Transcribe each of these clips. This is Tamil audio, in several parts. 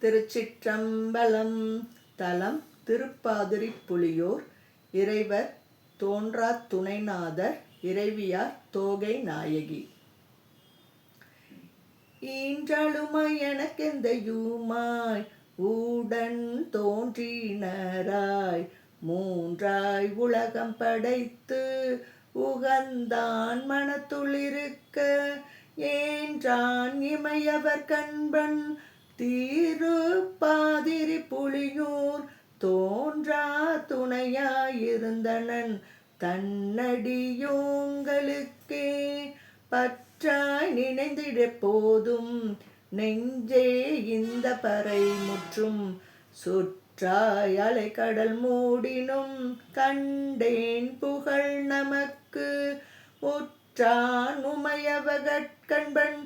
திருச்சிற்றம்பலம். தலம் திருப்பாதிரிப்புலியூர். இறைவர் தோன்றாத் துணைநாதர். இறைவியார் தோகை நாயகி. ஈன்றழுமாய் எனக்கெந்தையுமாய் ஊடன் தோன்றினராய் மூன்றாய் உலகம் படைத்து உகந்தான் மனத்துளிருக்க ஏன்றான் இமையவர் கண்பன் திருப்பாதிரிப்புலியூர் தோன்றா துணையாயிருந்தனன் தன்னடியோங்களுக்கே பற்றாய் நினைந்திட போதும் நெஞ்சே இந்த பறை முற்றும் சுற்றாய் அலைக்கடல் மூடினும் கண்டேன் புகழ் நமக்கு உற்றான் உமையவகட்கண்பன்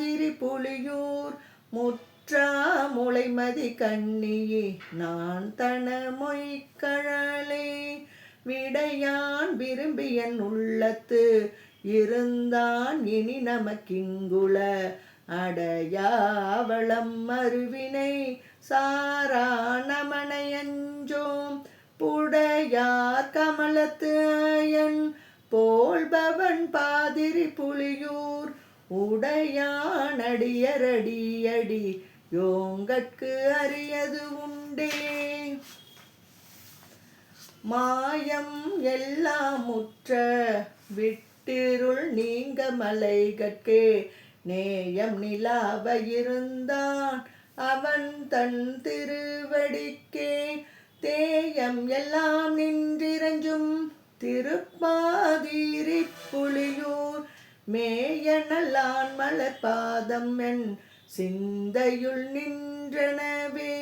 திருப்பாதிரிப்புலியூர் முற்றா முளைமதி கண்ணியே நான் தன மொய்கழலே விடையான் விரும்பியன் உள்ளத்து இருந்தான் இனி நமக்கிங்குள அடையாவளம் அருவினை சாரா நமனையஞ்சோம் புடையார் கமலத்து அயன் போல்பவன் பாதிரிப்புலியூர் உடையான் அடியரடியடி யோங்கட்கு அரியது உண்டே. மாயம் எல்லாம் முற்ற விட்டிருள் நீங்க மலைகட்கே நேயம் நிலாவ இருந்தான் அவன் தன் திருவடிக்கே தேயம் எல்லாம் நின்றிரஞ்சும் திருப்பாதிரிப்புலியூர் மேயனலான் மலர்பாதம் என் சிந்தையுள் நின்றனவே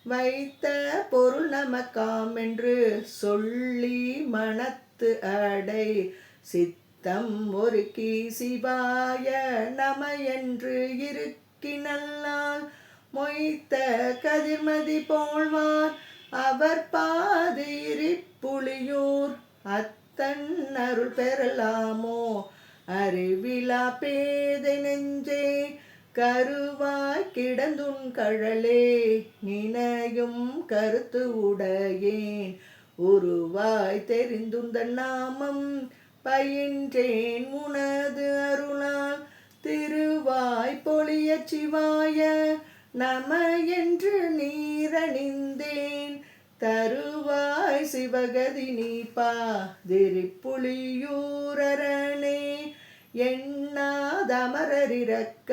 வைத்த பொருள் நமக்காம் என்று சொல்லி மனத்து அடை சித்தம் ஒருக்கி சிவாய நம என்று இருக்கினல்லால் மொய்த்த கதிர்மதி போழ்வார் அவர் பாதிரிப்புலியூர் அத்தன் அருள் பெறலாமோ அறிவிலா பேதை நெஞ்சே கருவாய் கிடந்துன் கழலே நினையும் கருத்து உடையேன் உருவாய் தெரிந்துந்த நாமம் பயின்றேன் உனது அருளால் திருவாய் பொழிய சிவாய நம என்று நீரணிந்தேன் தருவாய் சிவகதி நீ பாதிரிப்புலியூரரணே எண்ணாதமரரிரக்க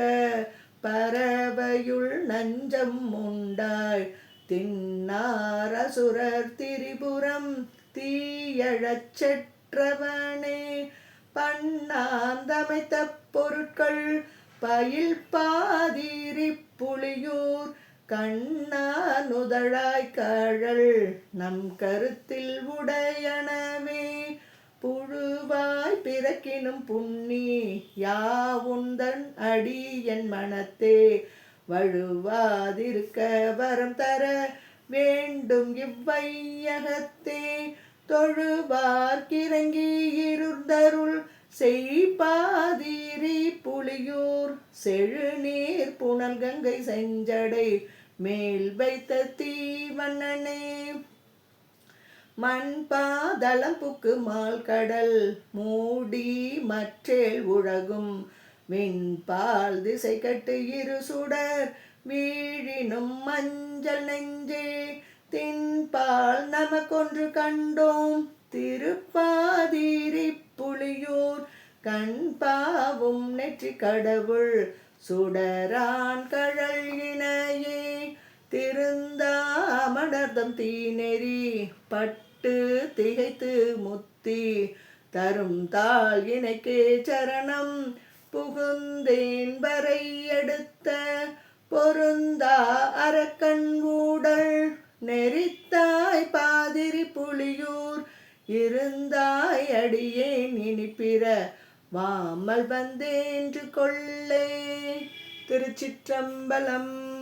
பறவையுள் நஞ்சம் உண்டாய் தின்னாரசுரர் திரிபுரம் தீயழச் செற்றவனே பண்ணாந்தமைத்த பொருட்கள் பயில் பாதிரிப்புலியூர் கண்ணானுதழாய் கழல் நம் கருத்தில் உடையனவே புழுவாய் பிறக்கினும் புண்ணி யாவுந்தன் அடி என் மனத்தே வழுவாதிருக்க வரம் தர வேண்டும் இவ்வையகத்தே தொழுவார்க்கிறங்கி இருந்தருள் செய்பாதிரிப்புலியூர் செழுநீர் புனல் கங்கை செஞ்சடை மேல் வைத்த தீவண்ணனே மண்பாதளம் புக்கு மால் கடல் மூடி மற்றேல் உலகும் விண்பால் திசை கட்டு இரு சுடர் வீழினும் மஞ்சள் நெஞ்சே தின்பால் நமக்கொன்று கண்டோம் திருப்பாதிரிப்புலியூர் கண்பாவும் நெற்றி கடவுள் சுடரான் கழல் இணையே திருந்தாமடர்தம் தீநெறி பட்டு திகைத்து முத்தி தரும் தாள் இணைக்கே சரணம் புகுந்தேன் வரை எடுத்த பொருந்தா அரக்கன் ஊடல் நெறித்தாய் பாதிரிப்புலியூர் இருந்தாய் அடியேன் இனிப்பிற வாமல் வந்தேன்று கொள்ளே. திருச்சிற்றம்பலம்.